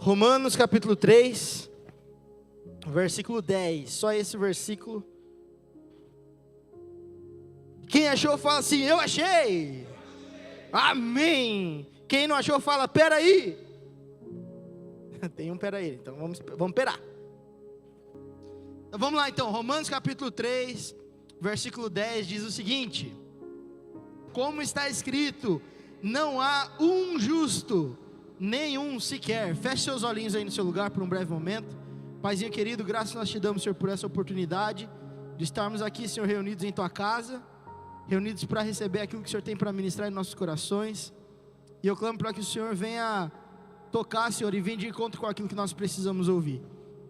Romanos capítulo 3, versículo 10, só esse versículo. Quem achou fala assim, eu achei. Amém. Quem não achou fala, peraí. Tem um peraí, então vamos perar. Então vamos lá então, Romanos capítulo 3, versículo 10 diz o seguinte: como está escrito, não há um justo, nenhum sequer. Feche seus olhinhos aí no seu lugar por um breve momento. Paizinho querido, graças nós te damos, Senhor, por essa oportunidade de estarmos aqui, Senhor, reunidos em tua casa, reunidos para receber aquilo que o Senhor tem para ministrar em nossos corações. E eu clamo para que o Senhor venha tocar, Senhor, e venha de encontro com aquilo que nós precisamos ouvir.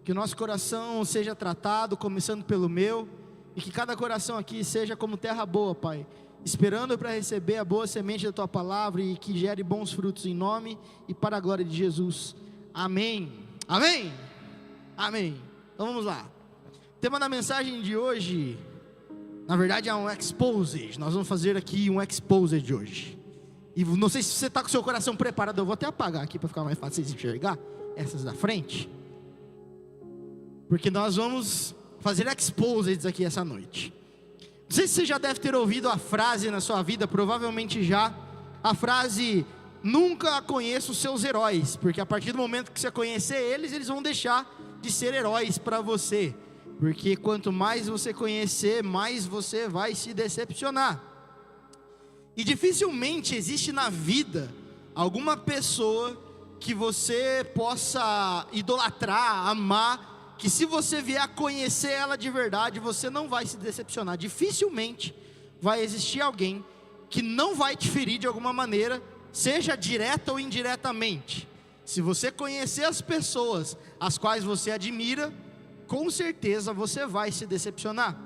Que o nosso coração seja tratado, começando pelo meu, e que cada coração aqui seja como terra boa, Pai, esperando para receber a boa semente da tua palavra e que gere bons frutos em nome e para a glória de Jesus. Amém. Amém. Amém. Então vamos lá. O tema da mensagem de hoje, na verdade, é um exposed. Nós vamos fazer aqui um exposed de hoje. E não sei se você está com o seu coração preparado. Eu vou até apagar aqui para ficar mais fácil de enxergar essas da frente, porque nós vamos fazer exposeds aqui essa noite. Não sei se você já deve ter ouvido a frase na sua vida, provavelmente já. A frase, nunca conheça os seus heróis, porque a partir do momento que você conhecer eles, eles vão deixar de ser heróis para você. Porque quanto mais você conhecer, mais você vai se decepcionar. E dificilmente existe na vida alguma pessoa que você possa idolatrar, amar, que se você vier a conhecer ela de verdade, você não vai se decepcionar. Dificilmente vai existir alguém que não vai te ferir de alguma maneira, seja direta ou indiretamente. Se você conhecer as pessoas as quais você admira, com certeza você vai se decepcionar.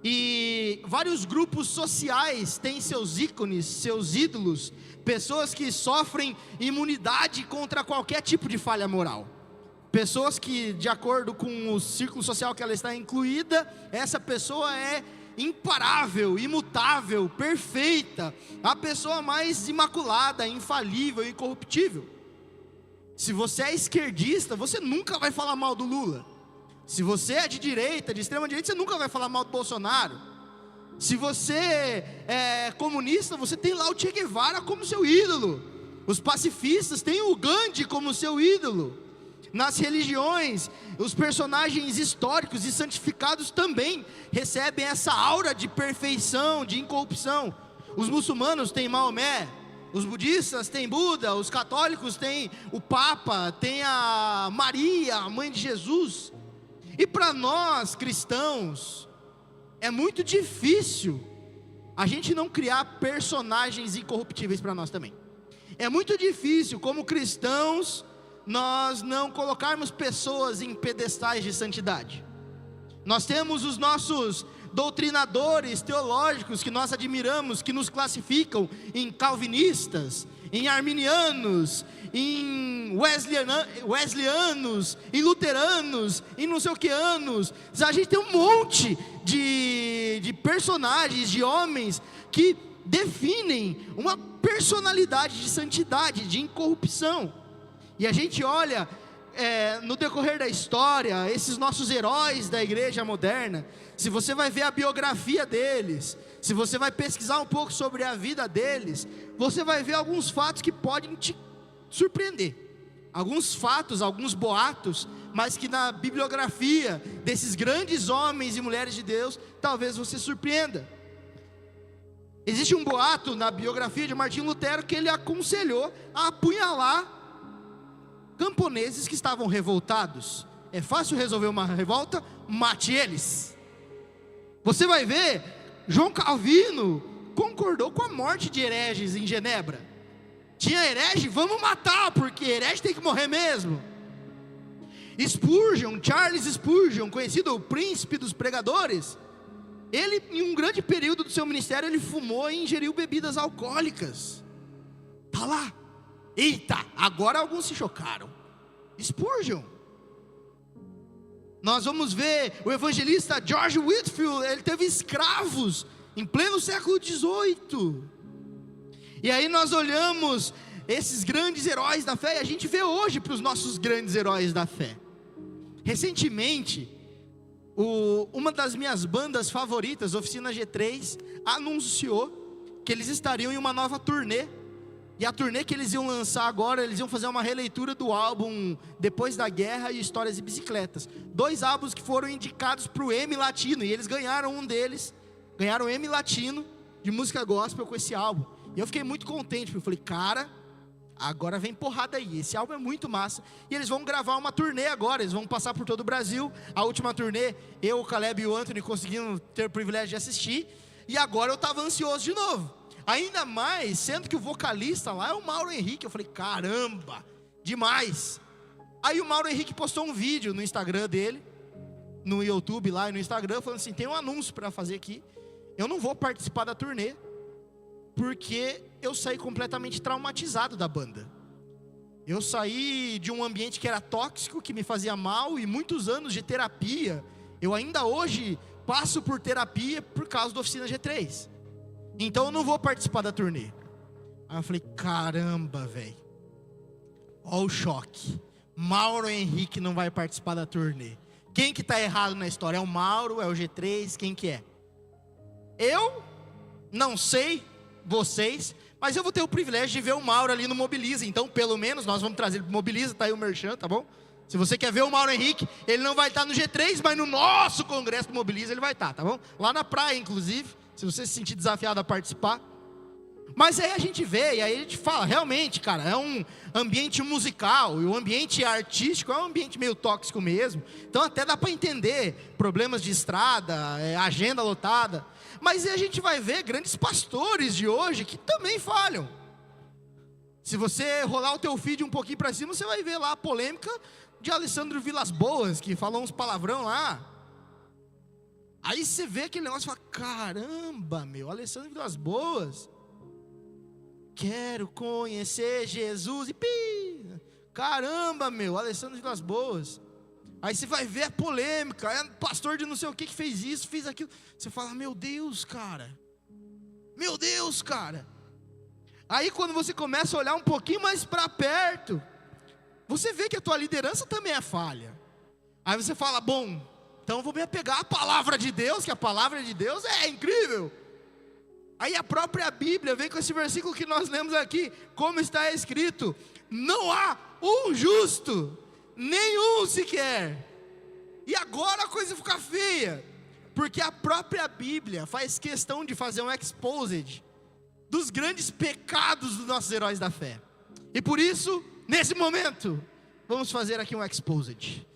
E vários grupos sociais têm seus ícones, seus ídolos, pessoas que sofrem imunidade contra qualquer tipo de falha moral. Pessoas que, de acordo com o círculo social que ela está incluída, essa pessoa é imparável, imutável, perfeita, a pessoa mais imaculada, infalível, incorruptível. Se você é esquerdista, você nunca vai falar mal do Lula. Se você é de direita, de extrema direita, você nunca vai falar mal do Bolsonaro. Se você é comunista, você tem lá o Che Guevara como seu ídolo. Os pacifistas têm o Gandhi como seu ídolo. Nas religiões, os personagens históricos e santificados também recebem essa aura de perfeição, de incorrupção. Os muçulmanos têm Maomé, os budistas têm Buda, os católicos têm o Papa, tem a Maria, a mãe de Jesus. E para nós cristãos, é muito difícil a gente não criar personagens incorruptíveis para nós também. É muito difícil, como cristãos, nós não colocarmos pessoas em pedestais de santidade. Nós temos os nossos doutrinadores teológicos que nós admiramos, que nos classificam em calvinistas, em arminianos, em wesleyanos, em luteranos, em não sei o que anos. A gente tem um monte de personagens, de homens que definem uma personalidade de santidade, de incorrupção. E a gente olha no decorrer da história, esses nossos heróis da igreja moderna, se você vai ver a biografia deles, se você vai pesquisar um pouco sobre a vida deles, você vai ver alguns fatos que podem te surpreender. Alguns fatos, alguns boatos, mas que na bibliografia desses grandes homens e mulheres de Deus, talvez você surpreenda. Existe um boato na biografia de Martinho Lutero que ele aconselhou a apunhalar camponeses que estavam revoltados. É fácil resolver uma revolta? Mate eles. Você vai ver, João Calvino concordou com a morte de hereges em Genebra. Tinha herege? Vamos matar, porque herege tem que morrer mesmo. Spurgeon, Charles Spurgeon, conhecido o príncipe dos pregadores, ele, em um grande período do seu ministério, ele fumou e ingeriu bebidas alcoólicas. Está lá. Eita, agora alguns se chocaram. Spurgeon. Nós vamos ver o evangelista George Whitefield, ele teve escravos em pleno século XVIII. E aí nós olhamos esses grandes heróis da fé, e a gente vê hoje para os nossos grandes heróis da fé. Recentemente, uma das minhas bandas favoritas, Oficina G3, anunciou que eles estariam em uma nova turnê. E a turnê que eles iam lançar agora, eles iam fazer uma releitura do álbum Depois da Guerra e Histórias e Bicicletas. 2 álbuns que foram indicados para o Emmy Latino, e eles ganharam um deles, ganharam o Emmy Latino de música gospel com esse álbum. E eu fiquei muito contente, porque eu falei, cara, agora vem porrada aí, esse álbum é muito massa. E eles vão gravar uma turnê agora, eles vão passar por todo o Brasil. A última turnê, eu, o Caleb e o Anthony conseguimos ter o privilégio de assistir. E agora eu estava ansioso de novo. Ainda mais, sendo que o vocalista lá é o Mauro Henrique. Eu falei, caramba, demais. Aí o Mauro Henrique postou um vídeo no Instagram dele, no YouTube lá e no Instagram, falando assim, tem um anúncio para fazer aqui. Eu não vou participar da turnê, porque eu saí completamente traumatizado da banda. Eu saí de um ambiente que era tóxico, que me fazia mal, e muitos anos de terapia. Eu ainda hoje passo por terapia por causa da Oficina G3. Então eu não vou participar da turnê. Aí eu falei, caramba, velho. Olha o choque. Mauro Henrique não vai participar da turnê. Quem que está errado na história? É o Mauro, é o G3, quem que é? Eu não sei vocês, mas eu vou ter o privilégio de ver o Mauro ali no Mobiliza. Então pelo menos nós vamos trazer ele pro Mobiliza, tá aí o merchan, tá bom? Se você quer ver o Mauro Henrique, ele não vai estar no G3, mas no nosso congresso do Mobiliza ele vai estar, tá bom? Lá na praia, inclusive, se você se sentir desafiado a participar. Mas aí a gente vê, e aí a gente fala, realmente, cara, é um ambiente musical, e o ambiente artístico é um ambiente meio tóxico mesmo. Então até dá para entender problemas de estrada, agenda lotada. Mas aí a gente vai ver grandes pastores de hoje que também falham. Se você rolar o teu feed um pouquinho para cima, você vai ver lá a polêmica de Alessandro Vilas Boas, que falou uns palavrão lá. Aí você vê aquele negócio e fala, caramba, meu, Alessandro Vilas Boas, quero conhecer Jesus, e caramba, meu, Alessandro Vilas Boas. Aí você vai ver a polêmica, é pastor de não sei o que fez isso, fez aquilo. Você fala, meu Deus, cara. Meu Deus, cara. Aí quando você começa a olhar um pouquinho mais para perto, você vê que a tua liderança também é falha. Aí você fala, bom, então eu vou me apegar à palavra de Deus, que a palavra de Deus é incrível. Aí a própria Bíblia vem com esse versículo que nós lemos aqui, como está escrito, não há um justo, nenhum sequer. E agora a coisa fica feia, porque a própria Bíblia faz questão de fazer um exposed dos grandes pecados dos nossos heróis da fé. E por isso, nesse momento, vamos fazer aqui um exposed.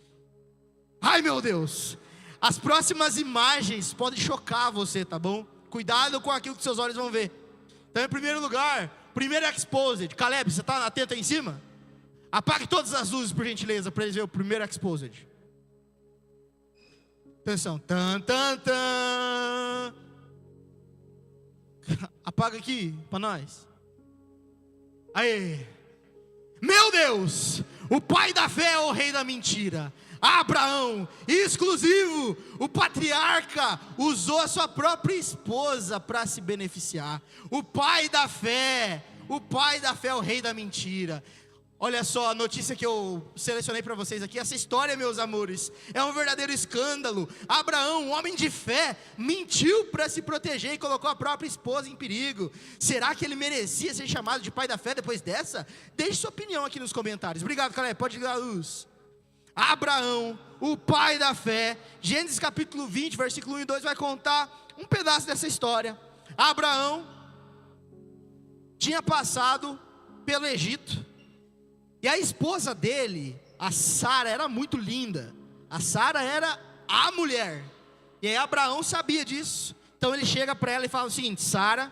Ai meu Deus, as próximas imagens podem chocar você, tá bom? Cuidado com aquilo que seus olhos vão ver. Então em primeiro lugar, primeiro exposed. Caleb, você está atento aí em cima? Apague todas as luzes por gentileza, para eles verem o primeiro exposed. Atenção, tan, tan, tan. Apaga aqui, para nós. Aí. Meu Deus, o pai da fé é o rei da mentira. Abraão, exclusivo, o patriarca usou a sua própria esposa para se beneficiar. O pai da fé é o rei da mentira. Olha só a notícia que eu selecionei para vocês aqui. Essa história, meus amores, é um verdadeiro escândalo. Abraão, um homem de fé, mentiu para se proteger e colocou a própria esposa em perigo. Será que ele merecia ser chamado de pai da fé depois dessa? Deixe sua opinião aqui nos comentários. Obrigado, Caleb, pode ligar a luz. Abraão, o pai da fé, Gênesis capítulo 20, versículo 1 e 2 vai contar um pedaço dessa história. Abraão tinha passado pelo Egito, e a esposa dele, a Sara, era muito linda. A Sara era a mulher, e aí Abraão sabia disso. Então ele chega para ela e fala o seguinte: Sara,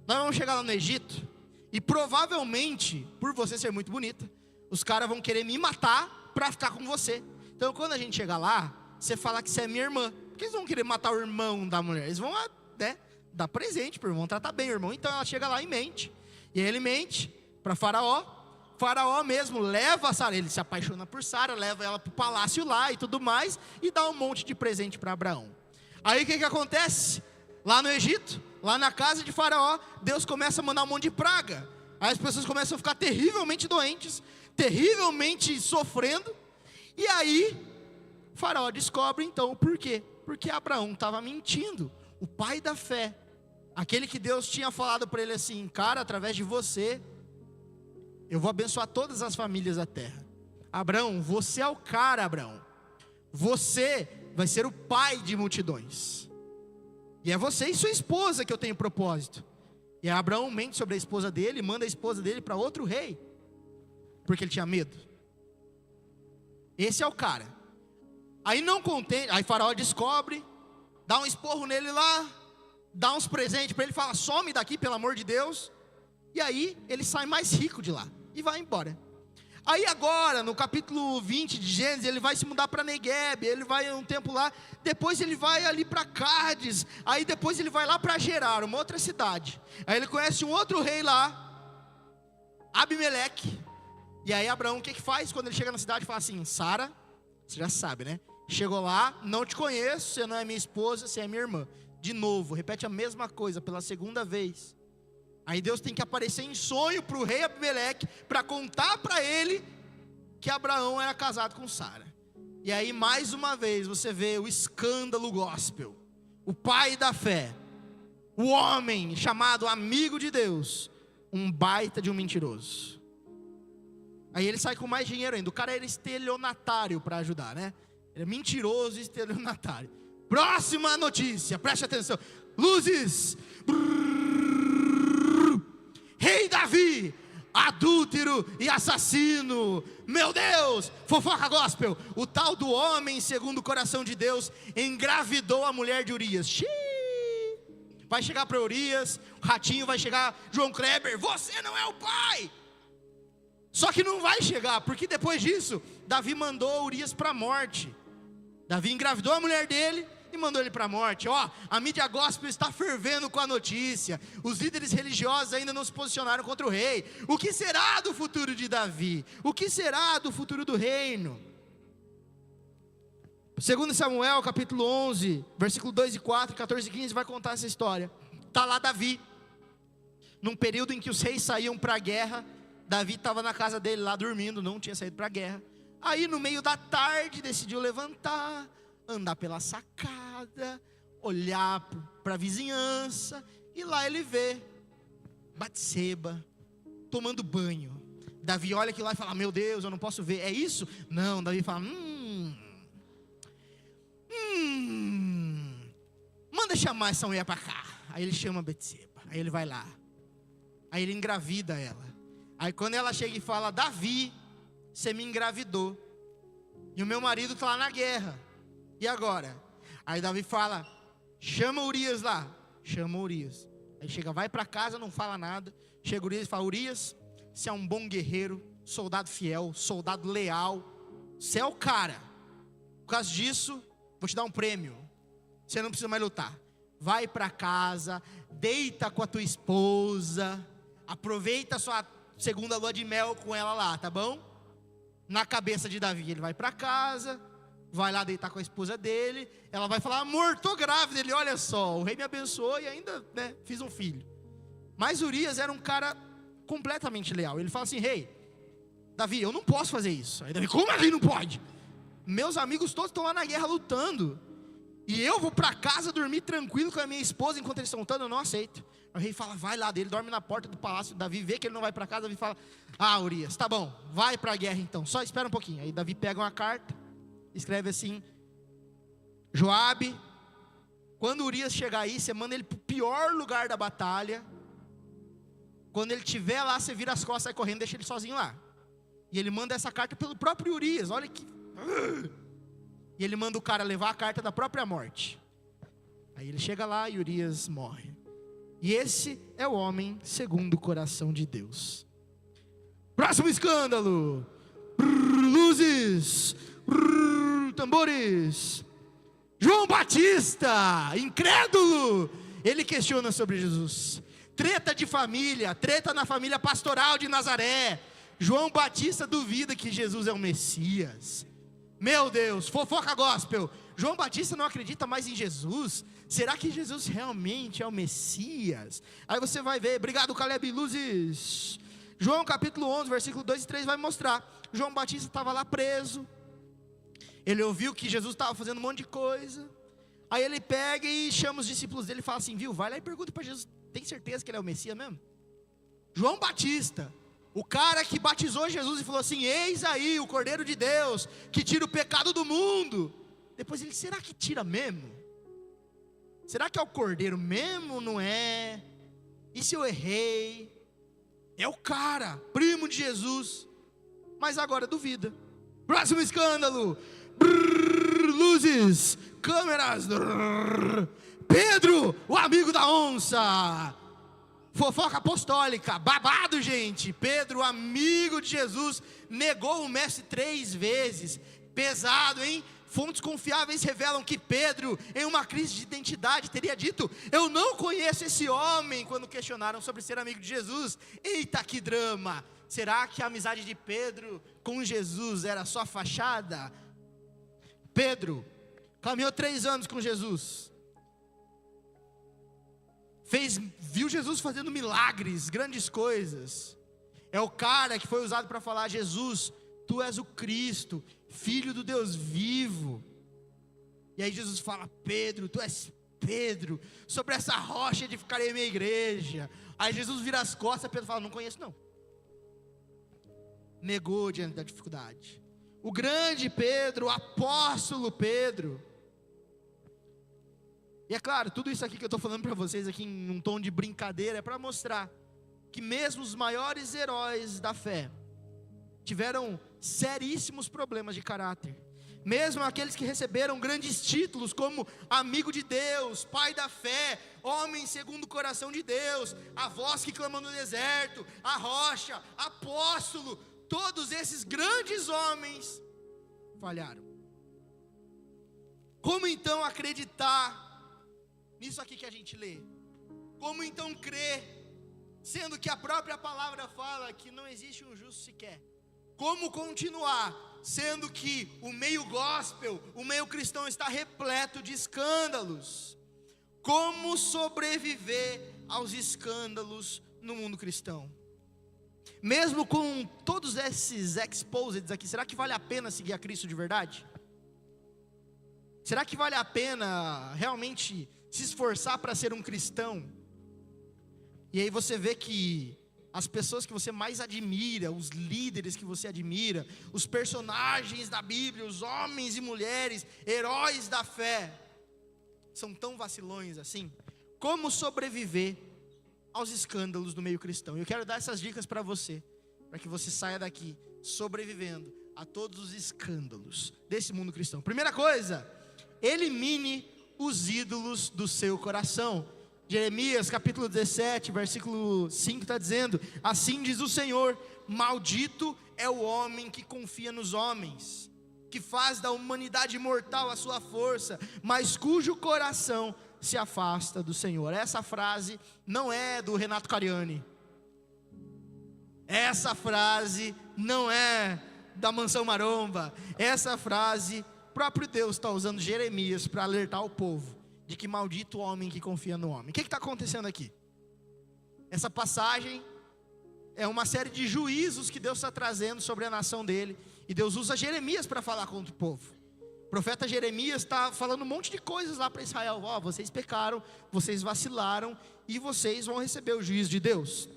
nós vamos chegar lá no Egito, e provavelmente, por você ser muito bonita, os caras vão querer me matar para ficar com você. Então quando a gente chegar lá, você fala que você é minha irmã, porque eles vão querer matar o irmão da mulher. Eles vão, né, dar presente pro irmão, tratar bem o irmão. Então ela chega lá e mente. E aí ele mente para Faraó. Faraó mesmo leva a Sara, ele se apaixona por Sara, leva ela pro palácio lá e tudo mais, e dá um monte de presente para Abraão. Aí o que acontece? Lá no Egito, lá na casa de Faraó, Deus começa a mandar um monte de praga. Aí as pessoas começam a ficar terrivelmente doentes, terrivelmente sofrendo. E aí, Faraó descobre então o porquê. Porque Abraão estava mentindo. O pai da fé, aquele que Deus tinha falado para ele assim: cara, através de você, eu vou abençoar todas as famílias da terra. Abraão, você é o cara, Abraão. Você vai ser o pai de multidões. E é você e sua esposa que eu tenho propósito. E Abraão mente sobre a esposa dele, manda a esposa dele para outro rei, porque ele tinha medo. Esse é o cara. Aí não contente, aí Faraó descobre, dá um esporro nele lá, dá uns presentes para ele, fala: some daqui pelo amor de Deus. E aí ele sai mais rico de lá e vai embora. Aí agora, no capítulo 20 de Gênesis, ele vai se mudar para Negueb, ele vai um tempo lá, depois ele vai ali para Cádiz, aí depois ele vai lá para Gerar, uma outra cidade. Aí ele conhece um outro rei lá, Abimeleque. E aí Abraão, o que faz quando ele chega na cidade? Fala assim: Sara, você já sabe, né? Chegou lá, não te conheço, você não é minha esposa, você é minha irmã. De novo, repete a mesma coisa pela segunda vez. Aí Deus tem que aparecer em sonho para o rei Abimeleque, para contar para ele que Abraão era casado com Sara. E aí mais uma vez você vê o escândalo gospel. O pai da fé, o homem chamado amigo de Deus, um baita de um mentiroso. Aí ele sai com mais dinheiro ainda. O cara era estelionatário para ajudar, né? Ele é mentiroso e estelionatário. Próxima notícia, preste atenção. Luzes. Rei Davi, adúltero e assassino. Meu Deus, fofoca gospel. O tal do homem segundo o coração de Deus engravidou a mulher de Urias. Xiii. Vai chegar para Urias, o ratinho vai chegar: João Kleber, você não é o pai. Só que não vai chegar, porque depois disso Davi mandou Urias para a morte. Davi engravidou a mulher dele e mandou ele para a morte. Ó, a mídia gospel está fervendo com a notícia. Os líderes religiosos ainda não se posicionaram contra o rei. O que será do futuro de Davi? O que será do futuro do reino? 2 Samuel capítulo 11, versículo 2 e 4, 14 e 15 vai contar essa história. Está lá Davi, num período em que os reis saíam para a guerra. Davi estava na casa dele lá dormindo, não tinha saído para a guerra. Aí no meio da tarde decidiu levantar, andar pela sacada, olhar para a vizinhança, e lá ele vê Batseba tomando banho. Davi olha aquilo lá e fala: meu Deus, eu não posso ver, é isso? Não, Davi fala: manda chamar essa mulher para cá. Aí ele chama Batseba, aí ele vai lá, aí ele engravida ela. Aí quando ela chega e fala: Davi, você me engravidou, e o meu marido está lá na guerra, e agora? Aí Davi fala: chama Urias lá. Chama Urias. Aí chega, vai para casa, não fala nada. Chega Urias e fala: Urias, você é um bom guerreiro, soldado fiel, soldado leal, você é o cara. Por causa disso, vou te dar um prêmio. Você não precisa mais lutar. Vai para casa, deita com a tua esposa, aproveita a sua segunda lua de mel com ela lá, tá bom? Na cabeça de Davi, ele vai para casa, vai lá deitar com a esposa dele. Ela vai falar: amor, tô grávida. Ele: olha só, o rei me abençoou e ainda, né, fiz um filho. Mas Urias era um cara completamente leal. Ele fala assim: rei, Davi, eu não posso fazer isso. Aí Davi: como assim não pode? Meus amigos todos estão lá na guerra lutando, e eu vou para casa dormir tranquilo com a minha esposa enquanto eles estão lutando? Eu não aceito. O rei fala: vai lá dele, dorme na porta do palácio. Davi vê que ele não vai para casa. Davi fala: ah, Urias, tá bom, vai para a guerra então, só espera um pouquinho. Aí Davi pega uma carta, escreve assim: Joabe, quando Urias chegar aí, você manda ele para o pior lugar da batalha. Quando ele estiver lá, você vira as costas, sai correndo, deixa ele sozinho lá. E ele manda essa carta pelo próprio Urias. Olha que... E ele manda o cara levar a carta da própria morte. Aí ele chega lá e Urias morre. E esse é o homem segundo o coração de Deus. Próximo escândalo. Luzes. Tambores. João Batista, incrédulo, ele questiona sobre Jesus. Treta de família, treta na família pastoral de Nazaré. João Batista duvida que Jesus é o Messias. Meu Deus, fofoca gospel. João Batista não acredita mais em Jesus. Será que Jesus realmente é o Messias? Aí você vai ver, obrigado Caleb Luzes. João capítulo 11, versículo 2 e 3 vai mostrar. João Batista estava lá preso. Ele ouviu que Jesus estava fazendo um monte de coisa. Aí ele pega e chama os discípulos dele e fala assim, viu, vai lá e pergunta para Jesus, tem certeza que ele é o Messias mesmo? João Batista, o cara que batizou Jesus e falou assim, eis aí o Cordeiro de Deus, que tira o pecado do mundo. Depois ele, será que tira mesmo? Será que é o Cordeiro mesmo ou não é? E se eu errei? É o cara, primo de Jesus. Mas agora duvida. Próximo escândalo. Luzes, câmeras. Pedro, o amigo da onça. Fofoca apostólica, babado, gente. Pedro, amigo de Jesus, negou o mestre 3 vezes. Pesado, hein? Fontes confiáveis revelam que Pedro, em uma crise de identidade, teria dito, eu não conheço esse homem, quando questionaram sobre ser amigo de Jesus. Eita, que drama! Será que a amizade de Pedro com Jesus era só fachada? Pedro caminhou 3 anos com Jesus, viu Jesus fazendo milagres, grandes coisas. É o cara que foi usado para falar, Jesus, tu és o Cristo, Filho do Deus vivo. E aí Jesus fala, Pedro, tu és Pedro, sobre essa rocha edificarei a minha igreja. Aí Jesus vira as costas, Pedro fala, não conheço não. Negou diante da dificuldade. O grande Pedro, o apóstolo Pedro. E é claro, tudo isso aqui que eu estou falando para vocês aqui em um tom de brincadeira, é para mostrar que mesmo os maiores heróis da fé tiveram seríssimos problemas de caráter. Mesmo aqueles que receberam grandes títulos como amigo de Deus, pai da fé, homem segundo o coração de Deus, a voz que clama no deserto, a rocha, apóstolo, todos esses grandes homens falharam. Como então acreditar nisso aqui que a gente lê? Como então crer, sendo que a própria palavra fala que não existe um justo sequer? Como continuar, sendo que o meio gospel, o meio cristão está repleto de escândalos? Como sobreviver aos escândalos no mundo cristão? Mesmo com todos esses exposeds aqui, será que vale a pena seguir a Cristo de verdade? Será que vale a pena realmente se esforçar para ser um cristão? E aí você vê que as pessoas que você mais admira, os líderes que você admira, os personagens da Bíblia, os homens e mulheres, heróis da fé, são tão vacilões assim. Como sobreviver aos escândalos do meio cristão? Eu quero dar essas dicas para você, para que você saia daqui sobrevivendo a todos os escândalos desse mundo cristão. Primeira coisa, elimine os ídolos do seu coração. Jeremias capítulo 17, versículo 5 está dizendo, assim diz o Senhor, maldito é o homem que confia nos homens, que faz da humanidade mortal a sua força, mas cujo coração se afasta do Senhor. Essa frase não é do Renato Cariani, essa frase não é da Mansão Maromba, essa frase, próprio Deus está usando Jeremias para alertar o povo, de que maldito o homem que confia no homem. O que está acontecendo aqui? Essa passagem é uma série de juízos que Deus está trazendo sobre a nação dele, e Deus usa Jeremias para falar contra o povo. O profeta Jeremias está falando um monte de coisas lá para Israel. Vocês pecaram, vocês vacilaram, e vocês vão receber o juízo de Deus.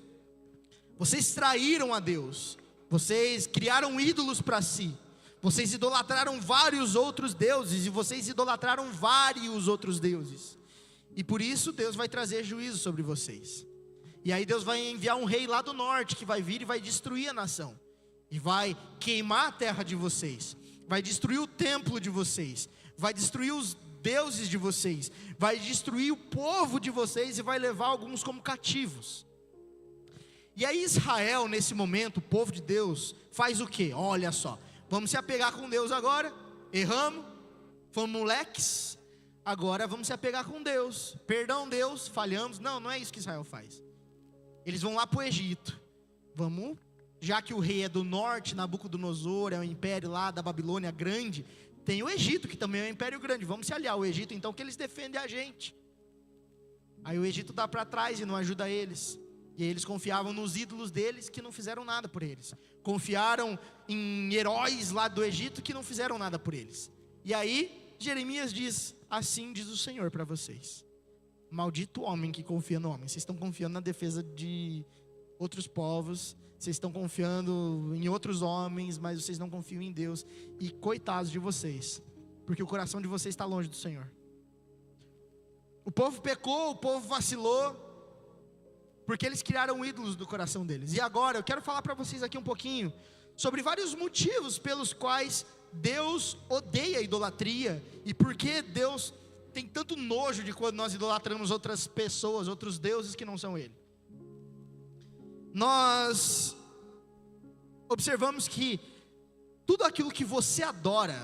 Vocês traíram a Deus, vocês criaram ídolos para si, vocês idolatraram vários outros deuses, e vocês idolatraram vários outros deuses, e por isso Deus vai trazer juízo sobre vocês. E aí Deus vai enviar um rei lá do norte, que vai vir e vai destruir a nação, e vai queimar a terra de vocês, vai destruir o templo de vocês, vai destruir os deuses de vocês, vai destruir o povo de vocês, e vai levar alguns como cativos. E aí Israel, nesse momento, o povo de Deus, faz o quê? Olha só, vamos se apegar com Deus agora, erramos, fomos moleques, agora vamos se apegar com Deus, perdão Deus, falhamos. Não é isso que Israel faz. Eles vão lá para o Egito, já que o rei é do norte, Nabucodonosor, é o império lá da Babilônia grande, tem o Egito, que também é um império grande, vamos se aliar ao Egito então, que eles defendem a gente. Aí o Egito dá para trás e não ajuda eles. E aí eles confiavam nos ídolos deles que não fizeram nada por eles. Confiaram em heróis lá do Egito que não fizeram nada por eles. E aí Jeremias diz: assim diz o Senhor para vocês: maldito homem que confia no homem. Vocês estão confiando na defesa de outros povos, vocês estão confiando em outros homens, mas vocês não confiam em Deus. E coitados de vocês, porque o coração de vocês está longe do Senhor. O povo pecou, o povo vacilou, porque eles criaram ídolos do coração deles. E agora eu quero falar para vocês aqui um pouquinho sobre vários motivos pelos quais Deus odeia a idolatria, e por que Deus tem tanto nojo de quando nós idolatramos outras pessoas, outros deuses que não são Ele. Nós observamos que tudo aquilo que você adora,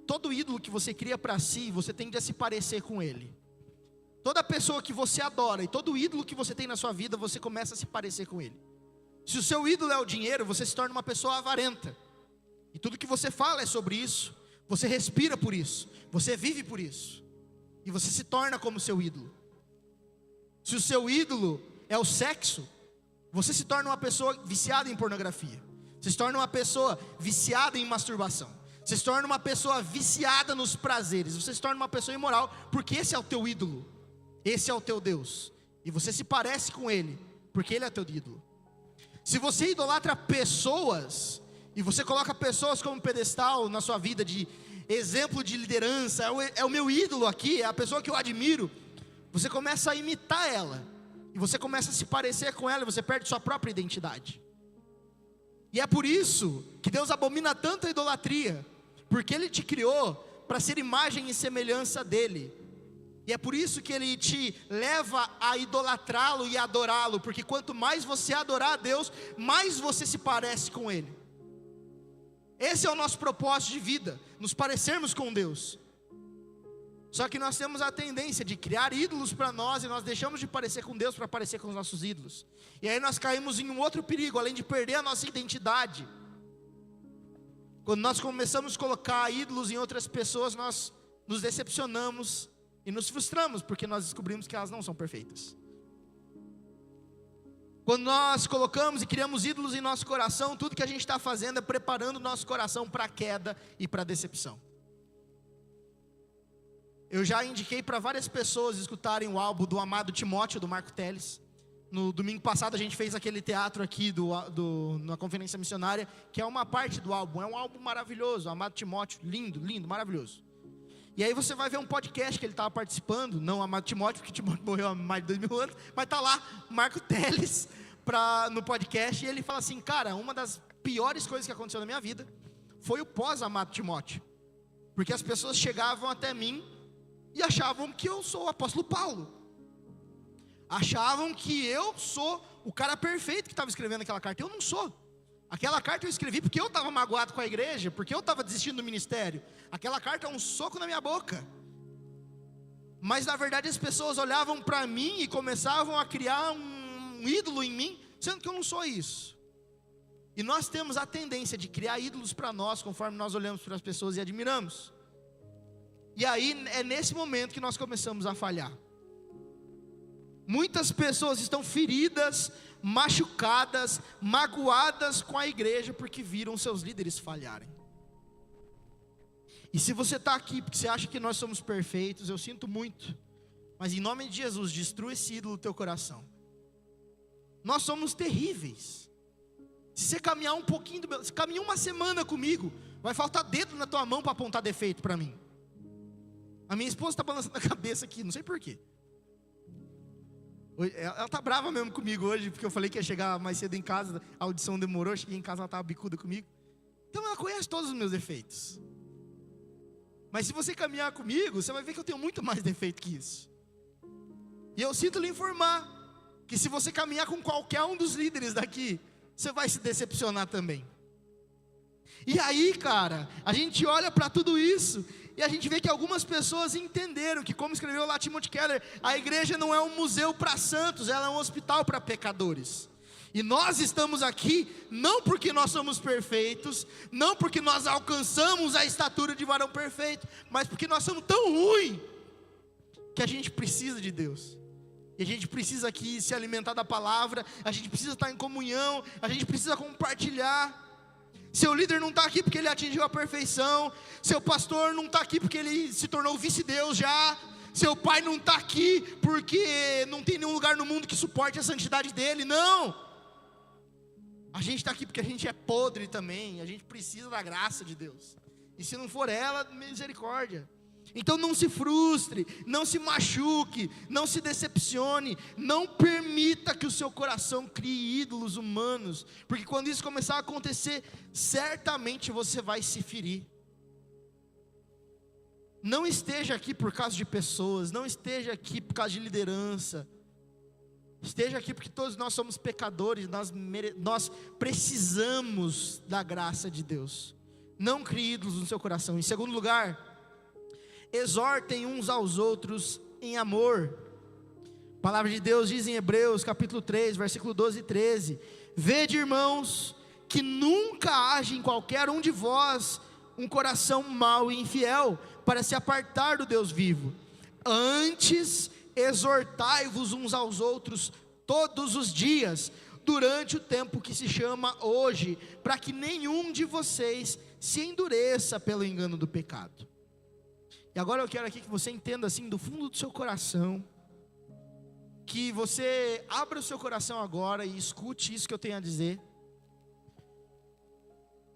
todo ídolo que você cria para si, você tende a se parecer com ele. Toda pessoa que você adora e todo ídolo que você tem na sua vida, você começa a se parecer com ele. Se o seu ídolo é o dinheiro, você se torna uma pessoa avarenta. E tudo que você fala é sobre isso, você respira por isso, você vive por isso. E você se torna como seu ídolo. Se o seu ídolo é o sexo, você se torna uma pessoa viciada em pornografia. Você se torna uma pessoa viciada em masturbação. Você se torna uma pessoa viciada nos prazeres. Você se torna uma pessoa imoral, porque esse é o teu ídolo. Esse é o teu Deus. E você se parece com ele, porque ele é teu ídolo. Se você idolatra pessoas, e você coloca pessoas como pedestal na sua vida, de exemplo de liderança, é o meu ídolo aqui, é a pessoa que eu admiro, você começa a imitar ela, e você começa a se parecer com ela, e você perde sua própria identidade. E é por isso que Deus abomina tanto a idolatria, porque Ele te criou para ser imagem e semelhança dEle. E é por isso que Ele te leva a idolatrá-lo e adorá-lo, porque quanto mais você adorar a Deus, mais você se parece com Ele. Esse é o nosso propósito de vida, nos parecermos com Deus. Só que nós temos a tendência de criar ídolos para nós, e nós deixamos de parecer com Deus para parecer com os nossos ídolos. E aí nós caímos em um outro perigo, além de perder a nossa identidade. Quando nós começamos a colocar ídolos em outras pessoas, nós nos decepcionamos e nos frustramos, porque nós descobrimos que elas não são perfeitas. Quando nós colocamos e criamos ídolos em nosso coração, tudo que a gente está fazendo é preparando o nosso coração para a queda e para a decepção. Eu já indiquei para várias pessoas escutarem o álbum do Amado Timóteo, do Marco Teles. No domingo passado a gente fez aquele teatro aqui na conferência missionária, que é uma parte do álbum. É um álbum maravilhoso, Amado Timóteo, lindo, lindo, maravilhoso. E aí você vai ver um podcast que ele estava participando, não Amado Timóteo, porque Timóteo morreu há mais de 2000 anos, mas está lá, Marco Teles, no podcast, e ele fala assim: cara, uma das piores coisas que aconteceu na minha vida foi o pós-Amado Timóteo, porque as pessoas chegavam até mim e achavam que eu sou o apóstolo Paulo, achavam que eu sou o cara perfeito que estava escrevendo aquela carta. Eu não sou. Aquela carta eu escrevi porque eu estava magoado com a igreja, porque eu estava desistindo do ministério. Aquela carta é um soco na minha boca. Mas na verdade as pessoas olhavam para mim e começavam a criar um ídolo em mim, sendo que eu não sou isso. E nós temos a tendência de criar ídolos para nós, conforme nós olhamos para as pessoas e admiramos. E aí é nesse momento que nós começamos a falhar. Muitas pessoas estão feridas, machucadas, magoadas com a igreja, porque viram seus líderes falharem. E se você está aqui porque você acha que nós somos perfeitos, eu sinto muito, mas em nome de Jesus, destrua esse ídolo do teu coração. Nós somos terríveis. Se você caminhar um pouquinho, se caminhar uma semana comigo, vai faltar dedo na tua mão para apontar defeito para mim. A minha esposa está balançando a cabeça aqui, não sei porquê. Ela está brava mesmo comigo hoje, porque eu falei que ia chegar mais cedo em casa, a audição demorou, cheguei em casa, ela estava bicuda comigo. Então ela conhece todos os meus defeitos. Mas se você caminhar comigo, você vai ver que eu tenho muito mais defeito que isso. E eu sinto lhe informar que se você caminhar com qualquer um dos líderes daqui, você vai se decepcionar também. E aí, cara, a gente olha para tudo isso e a gente vê que algumas pessoas entenderam que, como escreveu lá Timothy Keller, a igreja não é um museu para santos, ela é um hospital para pecadores. E nós estamos aqui não porque nós somos perfeitos, não porque nós alcançamos a estatura de varão perfeito, mas porque nós somos tão ruins que a gente precisa de Deus. E a gente precisa aqui se alimentar da palavra, a gente precisa estar em comunhão, a gente precisa compartilhar. Seu líder não está aqui porque ele atingiu a perfeição, seu pastor não está aqui porque ele se tornou vice-deus já, seu pai não está aqui porque não tem nenhum lugar no mundo que suporte a santidade dele, não. A gente está aqui porque a gente é podre também, a gente precisa da graça de Deus, e se não for ela, misericórdia. Então não se frustre, não se machuque, não se decepcione, não permita que o seu coração crie ídolos humanos, porque quando isso começar a acontecer, certamente você vai se ferir. Não esteja aqui por causa de pessoas, não esteja aqui por causa de liderança, esteja aqui porque todos nós somos pecadores, nós precisamos da graça de Deus. Não crie ídolos no seu coração. Em segundo lugar, exortem uns aos outros em amor. A palavra de Deus diz em Hebreus capítulo 3, versículo 12 e 13: Vede, irmãos, que nunca haja em qualquer um de vós um coração mau e infiel, para se apartar do Deus vivo. Antes, exortai-vos uns aos outros todos os dias, durante o tempo que se chama hoje, para que nenhum de vocês se endureça pelo engano do pecado. E agora eu quero aqui que você entenda assim do fundo do seu coração, que você abra o seu coração agora e escute isso que eu tenho a dizer,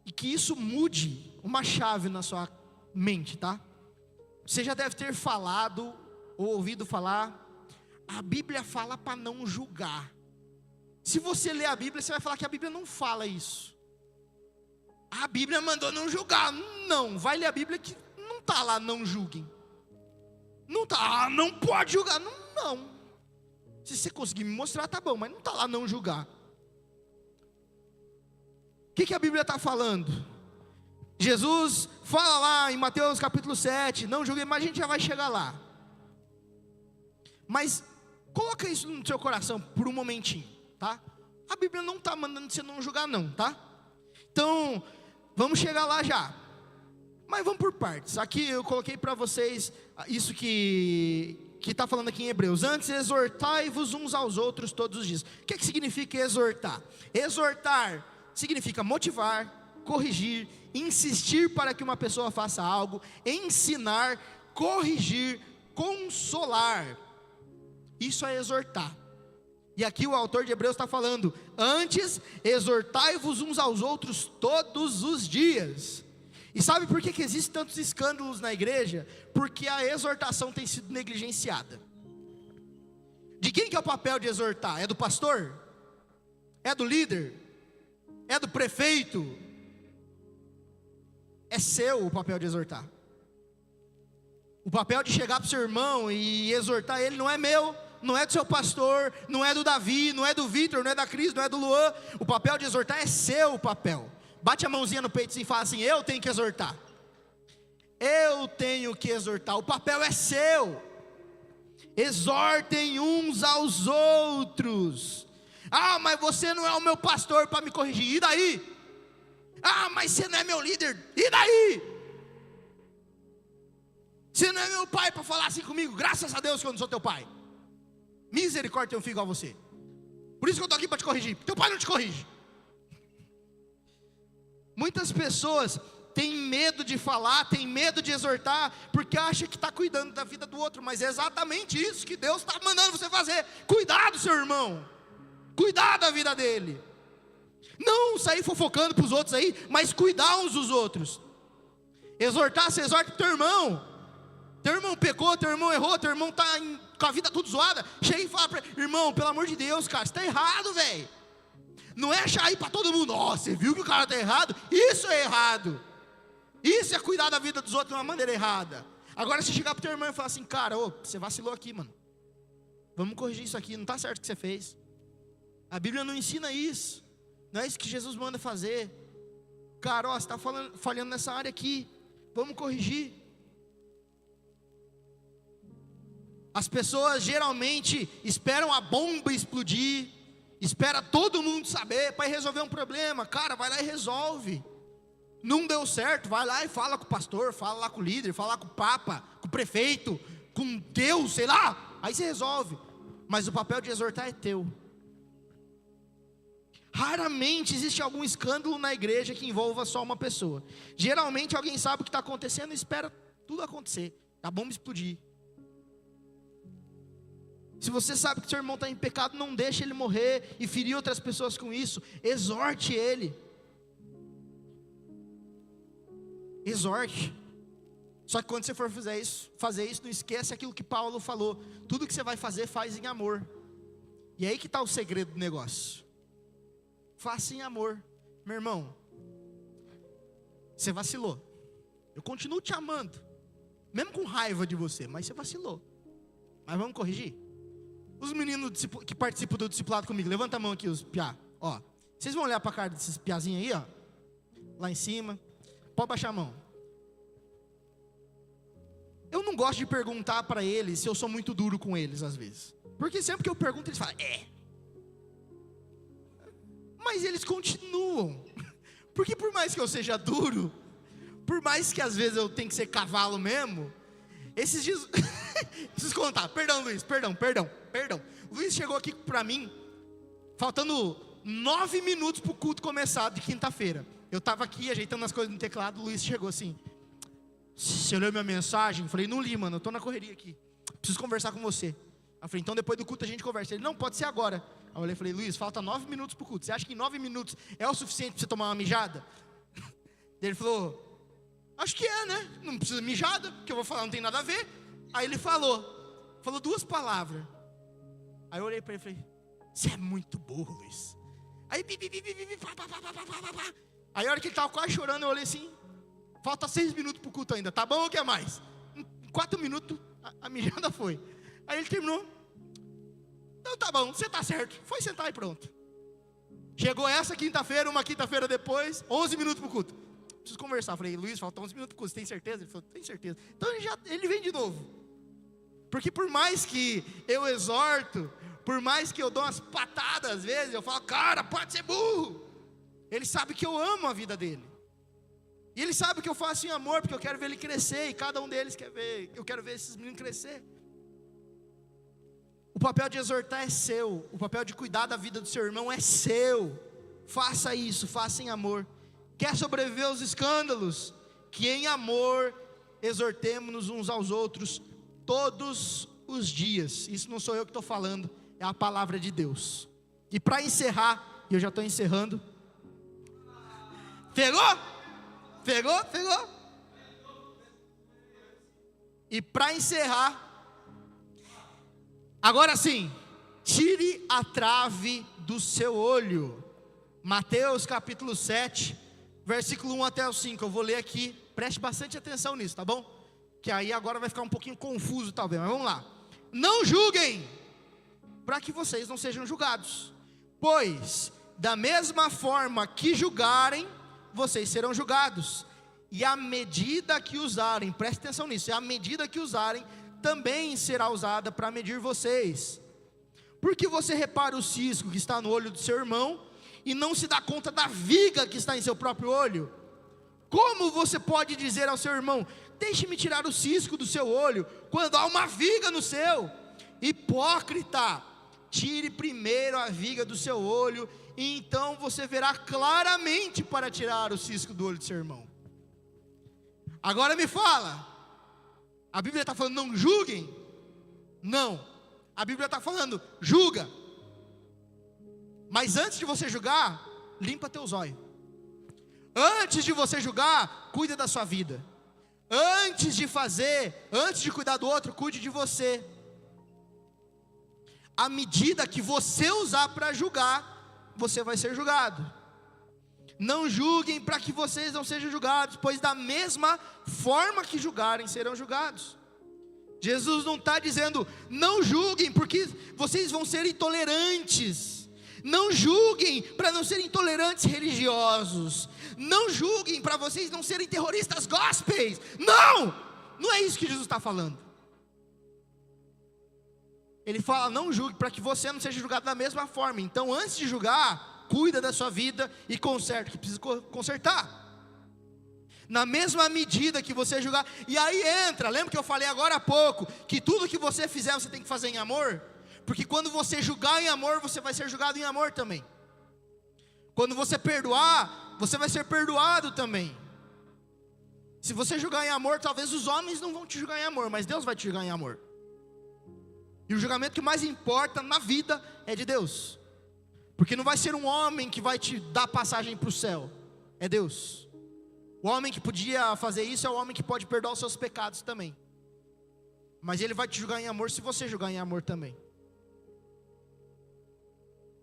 e que isso mude uma chave na sua mente, tá? Você já deve ter falado ou ouvido falar, a Bíblia fala para não julgar. Se você ler a Bíblia, você vai falar que a Bíblia não fala isso. A Bíblia mandou não julgar. Não, vai ler a Bíblia que não está lá, não julguem. Não está, não pode julgar. Não, não. Se você conseguir me mostrar, tá bom, mas não está lá, não julgar. O que a Bíblia está falando? Jesus fala lá em Mateus capítulo 7, não julguem, mas a gente já vai chegar lá. Mas coloca isso no seu coração por um momentinho, tá? A Bíblia não está mandando você não julgar não, tá? Então, vamos chegar lá já. Mas vamos por partes. Aqui eu coloquei para vocês isso que está falando aqui em Hebreus. Antes, exortai-vos uns aos outros todos os dias. O que significa exortar? Exortar significa motivar, corrigir, insistir para que uma pessoa faça algo, ensinar, corrigir, consolar. Isso é exortar. E aqui o autor de Hebreus está falando: antes, exortai-vos uns aos outros todos os dias. E sabe por que existem tantos escândalos na igreja? Porque a exortação tem sido negligenciada. De quem que é o papel de exortar? É do pastor? É do líder? É do prefeito? É seu o papel de exortar. O papel de chegar para o seu irmão e exortar ele não é meu, não é do seu pastor, não é do Davi, não é do Vitor, não é da Cris, não é do Luan. O papel de exortar é seu papel. Bate a mãozinha no peito e fala assim: eu tenho que exortar. Eu tenho que exortar. O papel é seu. Exortem uns aos outros. Ah, mas você não é o meu pastor para me corrigir. E daí? Ah, mas você não é meu líder. E daí? Você não é meu pai para falar assim comigo. Graças a Deus que eu não sou teu pai. Misericórdia, ter um filho igual a você. Por isso que eu estou aqui para te corrigir. Teu pai não te corrige. Muitas pessoas têm medo de falar, têm medo de exortar, porque acham que está cuidando da vida do outro. Mas é exatamente isso que Deus está mandando você fazer. Cuidar do seu irmão, cuidar da vida dele. Não sair fofocando para os outros aí, mas cuidar uns dos outros. Exortar, você exorta para o teu irmão. Teu irmão pecou, teu irmão errou, teu irmão está com a vida tudo zoada. Chega e fala para ele: irmão, pelo amor de Deus, cara, você está errado, velho. Não é achar aí para todo mundo: ó, você viu que o cara está errado? Isso é errado. Isso é cuidar da vida dos outros de uma maneira errada. Agora, se chegar para o teu irmão e falar assim: cara, ô, você vacilou aqui, mano. Vamos corrigir isso aqui, não está certo o que você fez. A Bíblia não ensina isso. Não é isso que Jesus manda fazer. Cara, ó, você está falhando nessa área aqui. Vamos corrigir. As pessoas geralmente esperam a bomba explodir, espera todo mundo saber para resolver um problema. Cara, vai lá e resolve. Não deu certo, vai lá e fala com o pastor, fala lá com o líder, fala lá com o papa, com o prefeito, com Deus, sei lá. Aí você resolve. mas o papel de exortar é teu. Raramente existe algum escândalo na igreja que envolva só uma pessoa. Geralmente alguém sabe o que está acontecendo e espera tudo acontecer, a bomba explodir. Se você sabe que seu irmão está em pecado, não deixe ele morrer e ferir outras pessoas com isso. Exorte ele. Exorte. Só que quando você for fazer isso, não esquece aquilo que Paulo falou. Tudo que você vai fazer, faz em amor. E aí que está o segredo do negócio. Faça em amor. Meu irmão, você vacilou. Eu continuo te amando, mesmo com raiva de você, mas você vacilou. Mas vamos corrigir? Os meninos que participam do discipulado comigo, levanta a mão aqui, os piá. Ó, vocês vão olhar para a cara desses piazinhos aí, ó. Lá em cima. Pode baixar a mão. Eu não gosto de perguntar para eles se eu sou muito duro com eles, às vezes. Porque sempre que eu pergunto, eles falam, Mas eles continuam. Porque por mais que eu seja duro, por mais que às vezes eu tenha que ser cavalo mesmo, esses dias... Preciso contar, perdão Luiz, perdão. Luiz chegou aqui para mim, faltando 9 minutos para o culto começar de quinta-feira. Eu estava aqui ajeitando as coisas no teclado, o Luiz chegou assim, você leu minha mensagem? Eu falei, não li, mano, eu estou na correria aqui, preciso conversar com você. Eu falei, então depois do culto a gente conversa. Ele, não, pode ser agora. Aí eu olhei e falei, Luiz, falta 9 minutos para o culto, você acha que em 9 minutos é o suficiente para você tomar uma mijada? Ele falou, acho que é, né? Não precisa de mijada, que eu vou falar não tem nada a ver. Aí ele falou 2 palavras. Aí eu olhei para ele e falei, você é muito burro, Luiz. Aí a hora que ele estava quase chorando, eu olhei assim, falta 6 minutos para o culto ainda, tá bom ou quer mais? Em 4 minutos a mijada foi. Aí ele terminou, então tá bom, você tá certo, foi sentar e pronto. Chegou essa quinta-feira, uma quinta-feira depois, 11 minutos para o culto. Preciso conversar, falei, Luiz, faltam 11 minutos para o culto, tem certeza? Ele falou, tem certeza. Então ele vem de novo. Porque por mais que eu exorto, por mais que eu dou umas patadas às vezes, eu falo, cara, pode ser burro. Ele sabe que eu amo a vida dele. E ele sabe que eu faço em amor, porque eu quero ver ele crescer. E cada um deles quer ver, eu quero ver esses meninos crescer. O papel de exortar é seu. O papel de cuidar da vida do seu irmão é seu. Faça isso, faça em amor. Quer sobreviver aos escândalos? Que em amor exortemos-nos uns aos outros todos os dias. Isso não sou eu que estou falando, é a palavra de Deus. E para encerrar, e eu já estou encerrando. Pegou? E para encerrar, agora sim, tire a trave do seu olho. Mateus capítulo 7, versículo 1 até o 5, eu vou ler aqui, preste bastante atenção nisso, tá bom? Que aí agora vai ficar um pouquinho confuso talvez, mas vamos lá. Não julguem, para que vocês não sejam julgados, pois da mesma forma que julgarem, vocês serão julgados, e a medida que usarem, preste atenção nisso, e a medida que usarem, também será usada para medir vocês. Porque você repara o cisco que está no olho do seu irmão, e não se dá conta da viga que está em seu próprio olho? Como você pode dizer ao seu irmão, deixe-me tirar o cisco do seu olho, quando há uma viga no seu? Hipócrita, tire primeiro a viga do seu olho, e então você verá claramente para tirar o cisco do olho do seu irmão. Agora me fala, a Bíblia está falando não julguem? Não, a Bíblia está falando julga. Mas antes de você julgar, limpa teus olhos. Antes de você julgar, cuida da sua vida. Antes de cuidar do outro, cuide de você. À medida que você usar para julgar, você vai ser julgado. Não julguem para que vocês não sejam julgados, pois da mesma forma que julgarem, serão julgados. Jesus não está dizendo, não julguem, porque vocês vão ser intolerantes. Não julguem para não serem intolerantes religiosos. Não julguem para vocês não serem terroristas gospels. Não é isso que Jesus está falando. Ele fala, não julgue para que você não seja julgado da mesma forma. Então antes de julgar, cuida da sua vida e conserta o que precisa consertar. Na mesma medida que você julgar. E aí entra, lembra que eu falei agora há pouco, que tudo que você fizer você tem que fazer em amor? Porque quando você julgar em amor, você vai ser julgado em amor também. Quando você perdoar, você vai ser perdoado também. Se você julgar em amor, talvez os homens não vão te julgar em amor, mas Deus vai te julgar em amor. E o julgamento que mais importa na vida é de Deus. Porque não vai ser um homem que vai te dar passagem para o céu, é Deus. O homem que podia fazer isso é o homem que pode perdoar os seus pecados também. Mas ele vai te julgar em amor se você julgar em amor também.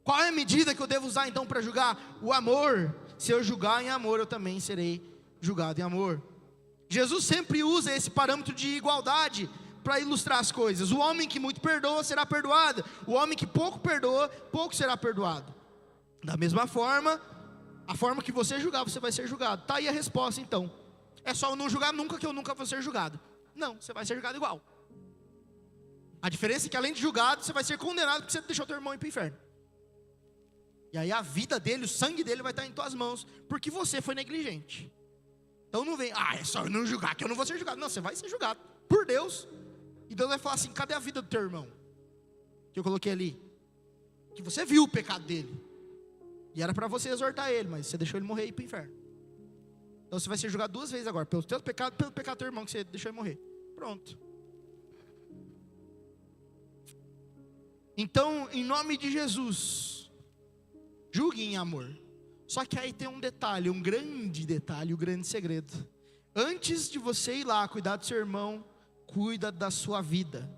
Qual é a medida que eu devo usar então para julgar? O amor. Se eu julgar em amor, eu também serei julgado em amor. Jesus sempre usa esse parâmetro de igualdade para ilustrar as coisas. O homem que muito perdoa será perdoado. O homem que pouco perdoa, pouco será perdoado. Da mesma forma, a forma que você julgar, você vai ser julgado. Está aí a resposta então. É só eu não julgar nunca, que eu nunca vou ser julgado. Não, você vai ser julgado igual. A diferença é que além de julgado, você vai ser condenado porque você deixou teu irmão ir para o inferno. E aí a vida dele, o sangue dele vai estar em tuas mãos, porque você foi negligente. Então não vem, é só eu não julgar, que eu não vou ser julgado. Não, você vai ser julgado por Deus. E Deus vai falar assim, cadê a vida do teu irmão? Que eu coloquei ali. Que você viu o pecado dele. E era para você exortar ele, mas você deixou ele morrer e ir para o inferno. Então você vai ser julgado 2 vezes agora, pelo teu pecado e pelo pecado do teu irmão, que você deixou ele morrer. Pronto. Então, em nome de Jesus, julgue em amor. Só que aí tem um detalhe, um grande detalhe, um grande segredo. Antes de você ir lá cuidar do seu irmão, cuida da sua vida.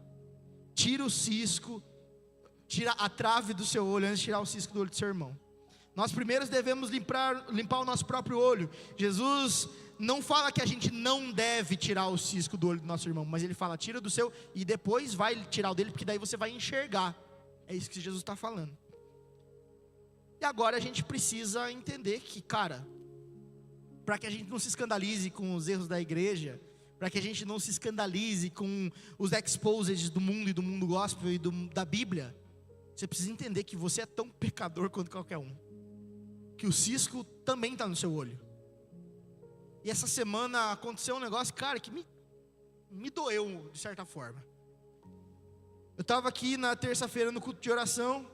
Tira o cisco, tira a trave do seu olho antes de tirar o cisco do olho do seu irmão. Nós primeiros devemos limpar o nosso próprio olho. Jesus não fala que a gente não deve tirar o cisco do olho do nosso irmão, mas ele fala, tira do seu e depois vai tirar o dele, porque daí você vai enxergar. É isso que Jesus está falando. E agora a gente precisa entender que, cara, para que a gente não se escandalize com os erros da igreja, para que a gente não se escandalize com os exposed do mundo e do mundo gospel e da Bíblia, você precisa entender que você é tão pecador quanto qualquer um, que o cisco também está no seu olho. E essa semana aconteceu um negócio, cara, que me doeu de certa forma. Eu estava aqui na terça-feira no culto de oração,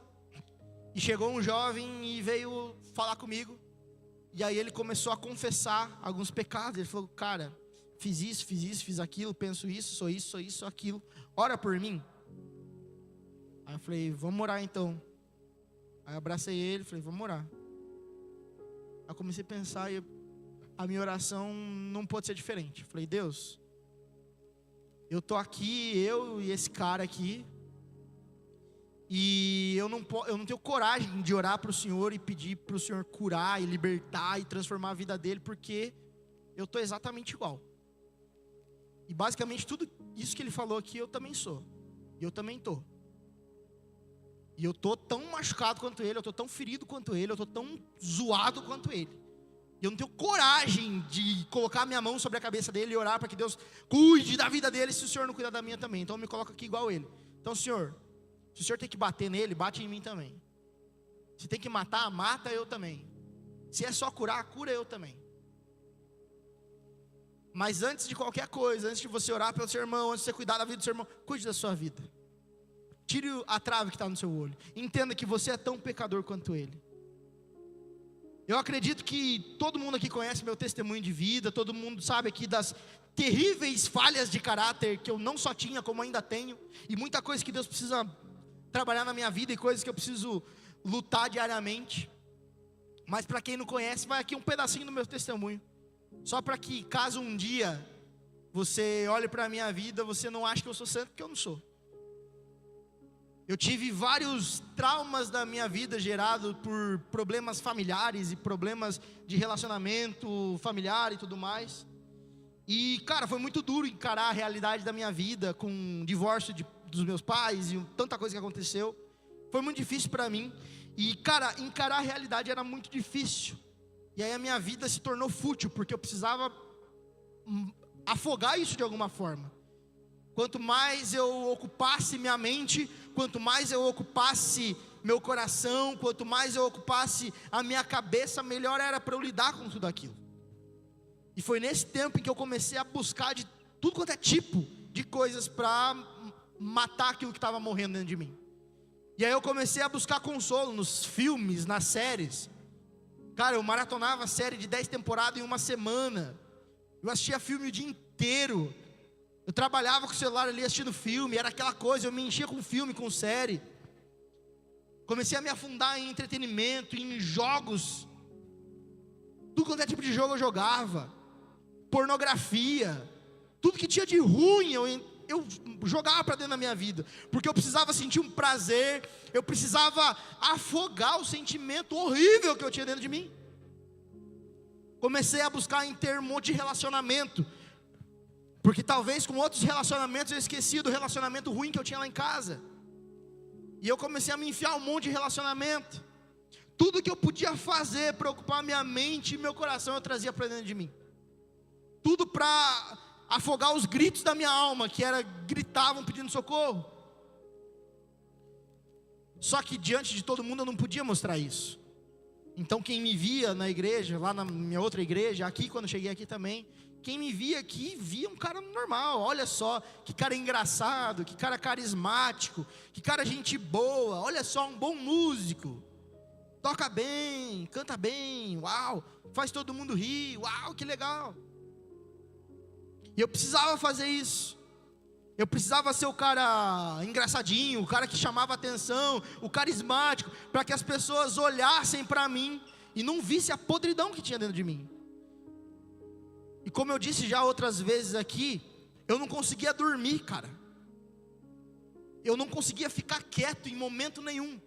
e chegou um jovem e veio falar comigo. E aí ele começou a confessar alguns pecados. Ele falou, cara, fiz isso, fiz aquilo, penso isso, sou aquilo. Ora por mim. Aí eu falei, vamos orar então. Aí eu abracei ele, falei, vamos orar. Aí eu comecei a pensar, e a minha oração não pode ser diferente. Eu falei, Deus, eu tô aqui, eu e esse cara aqui, e eu não tenho coragem de orar para o Senhor e pedir para o Senhor curar e libertar e transformar a vida dele, porque eu estou exatamente igual. E basicamente tudo isso que ele falou aqui eu também sou. E eu também estou. E eu estou tão machucado quanto ele, eu estou tão ferido quanto ele, eu estou tão zoado quanto ele. E eu não tenho coragem de colocar a minha mão sobre a cabeça dele e orar para que Deus cuide da vida dele, se o Senhor não cuidar da minha também. Então eu me coloco aqui igual ele. Então, Senhor, se o Senhor tem que bater nele, bate em mim também. Se tem que matar, mata eu também. Se é só curar, cura eu também. Mas antes de qualquer coisa, antes de você orar pelo seu irmão, antes de você cuidar da vida do seu irmão, cuide da sua vida. Tire a trave que está no seu olho. Entenda que você é tão pecador quanto ele. Eu acredito que todo mundo aqui conhece meu testemunho de vida, todo mundo sabe aqui das terríveis falhas de caráter que eu não só tinha, como ainda tenho, e muita coisa que Deus precisa trabalhar na minha vida e coisas que eu preciso lutar diariamente. Mas para quem não conhece, vai aqui um pedacinho do meu testemunho, só para que caso um dia você olhe para a minha vida, você não ache que eu sou santo, porque eu não sou. Eu tive vários traumas da minha vida gerados por problemas familiares e problemas de relacionamento familiar e tudo mais. E, cara, foi muito duro encarar a realidade da minha vida com o divórcio dos meus pais e tanta coisa que aconteceu. Foi muito difícil para mim. E, cara, encarar a realidade era muito difícil. E aí a minha vida se tornou fútil, porque eu precisava afogar isso de alguma forma. Quanto mais eu ocupasse minha mente, quanto mais eu ocupasse meu coração, quanto mais eu ocupasse a minha cabeça, melhor era para eu lidar com tudo aquilo. E foi nesse tempo em que eu comecei a buscar de tudo quanto é tipo de coisas para matar aquilo que estava morrendo dentro de mim. E aí eu comecei a buscar consolo nos filmes, nas séries. Cara, eu maratonava a série de 10 temporadas em uma semana. Eu assistia filme o dia inteiro. Eu trabalhava com o celular ali assistindo filme, era aquela coisa, eu me enchia com filme, com série. Comecei a me afundar em entretenimento, em jogos. Tudo quanto é tipo de jogo eu jogava. Pornografia. Tudo que tinha de ruim eu jogava para dentro da minha vida, porque eu precisava sentir um prazer, eu precisava afogar o sentimento horrível que eu tinha dentro de mim. Comecei a buscar em ter um monte de relacionamento, porque talvez com outros relacionamentos eu esqueci do relacionamento ruim que eu tinha lá em casa, e eu comecei a me enfiar um monte de relacionamento. Tudo que eu podia fazer para ocupar minha mente e meu coração eu trazia para dentro de mim, tudo para afogar os gritos da minha alma, que gritavam pedindo socorro. Só que diante de todo mundo eu não podia mostrar isso. Então quem me via na igreja, lá na minha outra igreja, aqui quando eu cheguei aqui também, quem me via aqui, via um cara normal. Olha só, que cara engraçado, que cara carismático, que cara gente boa, olha só, um bom músico, toca bem, canta bem, uau, faz todo mundo rir, uau, que legal. E eu precisava fazer isso. Eu precisava ser o cara engraçadinho, o cara que chamava atenção, o carismático, para que as pessoas olhassem para mim e não vissem a podridão que tinha dentro de mim. E como eu disse já outras vezes aqui, eu não conseguia dormir, cara. Eu não conseguia ficar quieto em momento nenhum.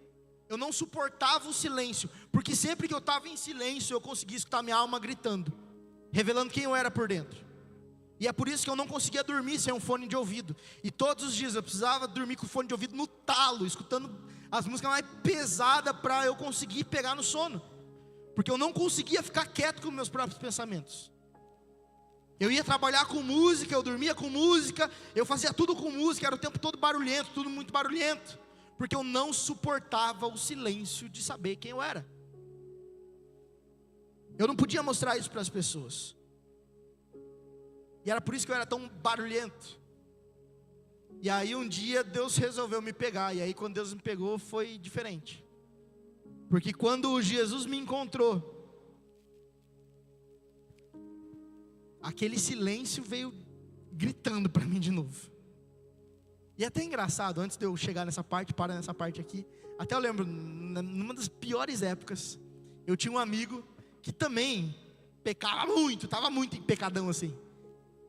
Eu não suportava o silêncio, porque sempre que eu estava em silêncio, eu conseguia escutar minha alma gritando, revelando quem eu era por dentro. E é por isso que eu não conseguia dormir sem um fone de ouvido. E todos os dias eu precisava dormir com o fone de ouvido no talo, escutando as músicas mais pesadas para eu conseguir pegar no sono. Porque eu não conseguia ficar quieto com meus próprios pensamentos. Eu ia trabalhar com música, eu dormia com música, eu fazia tudo com música, era o tempo todo barulhento, tudo muito barulhento. Porque eu não suportava o silêncio de saber quem eu era. Eu não podia mostrar isso para as pessoas. E era por isso que eu era tão barulhento. E aí um dia Deus resolveu me pegar. E aí quando Deus me pegou foi diferente. Porque quando Jesus me encontrou, aquele silêncio veio gritando para mim de novo. E é até engraçado, antes de eu chegar nessa parte, parar nessa parte aqui. Até eu lembro, numa das piores épocas, eu tinha um amigo que também pecava muito, estava muito em pecadão assim.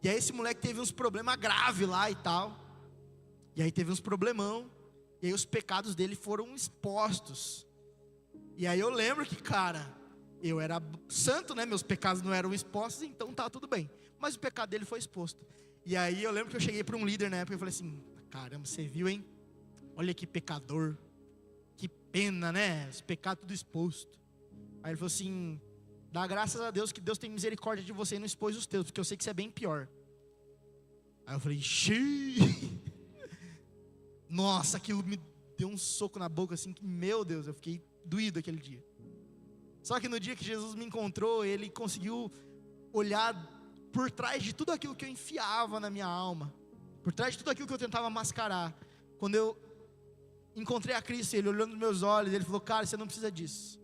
E aí esse moleque teve uns problemas graves lá e tal. E aí teve uns problemão. E aí os pecados dele foram expostos. E aí eu lembro que, cara, eu era santo, né? Meus pecados não eram expostos, então tá tudo bem. Mas o pecado dele foi exposto. E aí eu lembro que eu cheguei para um líder na época e falei assim: caramba, você viu, hein? Olha que pecador. Que pena, né? Os pecados tudo exposto. Aí ele falou assim: dá graças a Deus que Deus tem misericórdia de você e não expôs os teus, porque eu sei que você é bem pior. Aí eu falei: xiii. Nossa, aquilo me deu um soco na boca assim, que, meu Deus, eu fiquei doído aquele dia. Só que no dia que Jesus me encontrou, Ele conseguiu olhar por trás de tudo aquilo que eu enfiava na minha alma, por trás de tudo aquilo que eu tentava mascarar. Quando eu encontrei a Cristo, Ele olhou nos meus olhos, Ele falou: cara, você não precisa disso.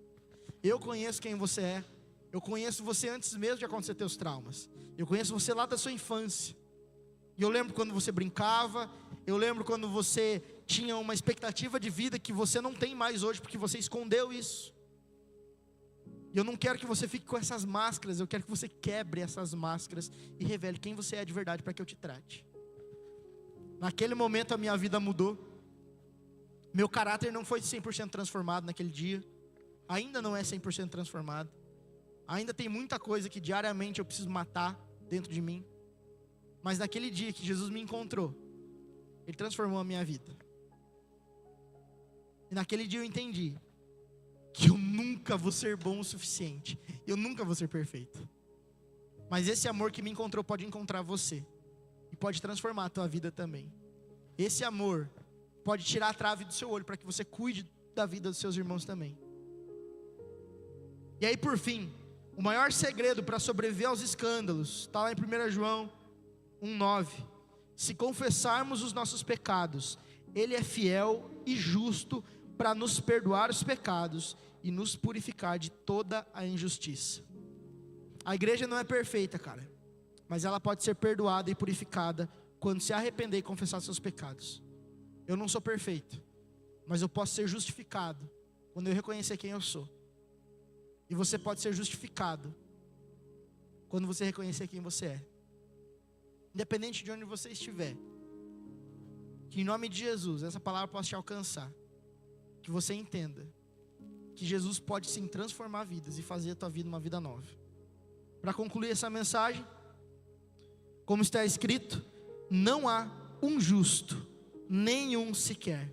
Eu conheço quem você é. Eu conheço você antes mesmo de acontecer teus traumas. Eu conheço você lá da sua infância. E eu lembro quando você brincava. Eu lembro quando você tinha uma expectativa de vida que você não tem mais hoje, porque você escondeu isso. E eu não quero que você fique com essas máscaras. Eu quero que você quebre essas máscaras e revele quem você é de verdade, para que eu te trate. Naquele momento a minha vida mudou. Meu caráter não foi 100% transformado naquele dia. Ainda não é 100% transformado. Ainda tem muita coisa que diariamente eu preciso matar dentro de mim. Mas naquele dia que Jesus me encontrou, Ele transformou a minha vida. E naquele dia eu entendi que eu nunca vou ser bom o suficiente. Eu nunca vou ser perfeito. Mas esse amor que me encontrou pode encontrar você. E pode transformar a tua vida também. Esse amor pode tirar a trave do seu olho, para que você cuide da vida dos seus irmãos também. E aí por fim, o maior segredo para sobreviver aos escândalos está lá em 1 João 1,9. Se confessarmos os nossos pecados, Ele é fiel e justo para nos perdoar os pecados e nos purificar de toda a injustiça. A igreja não é perfeita, cara, mas ela pode ser perdoada e purificada quando se arrepender e confessar seus pecados. Eu não sou perfeito, mas eu posso ser justificado quando eu reconhecer quem eu sou. E você pode ser justificado quando você reconhecer quem você é. Independente de onde você estiver, que em nome de Jesus essa palavra possa te alcançar, que você entenda que Jesus pode sim transformar vidas e fazer a tua vida uma vida nova. Para concluir essa mensagem, como está escrito, não há um justo, nenhum sequer.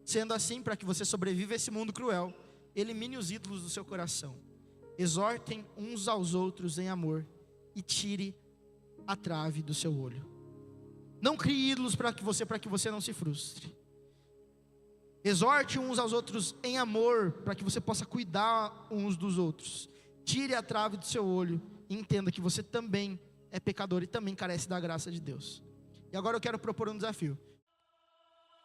Sendo assim, para que você sobreviva a esse mundo cruel, elimine os ídolos do seu coração, exortem uns aos outros em amor e tire a trave do seu olho. Não crie ídolos para que você não se frustre. Exorte uns aos outros em amor, para que você possa cuidar uns dos outros. Tire a trave do seu olho e entenda que você também é pecador e também carece da graça de Deus. E agora eu quero propor um desafio.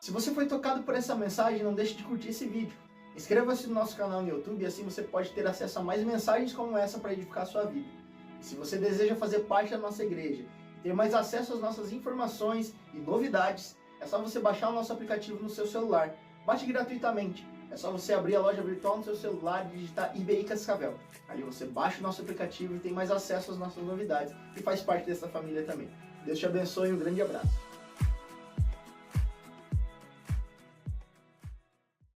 Se você foi tocado por essa mensagem, não deixe de curtir esse vídeo. Inscreva-se no nosso canal no YouTube e assim você pode ter acesso a mais mensagens como essa para edificar a sua vida. E se você deseja fazer parte da nossa igreja e ter mais acesso às nossas informações e novidades, é só você baixar o nosso aplicativo no seu celular. Baixe gratuitamente. É só você abrir a loja virtual no seu celular e digitar IBI Cascavel. Ali você baixa o nosso aplicativo e tem mais acesso às nossas novidades e faz parte dessa família também. Deus te abençoe e um grande abraço.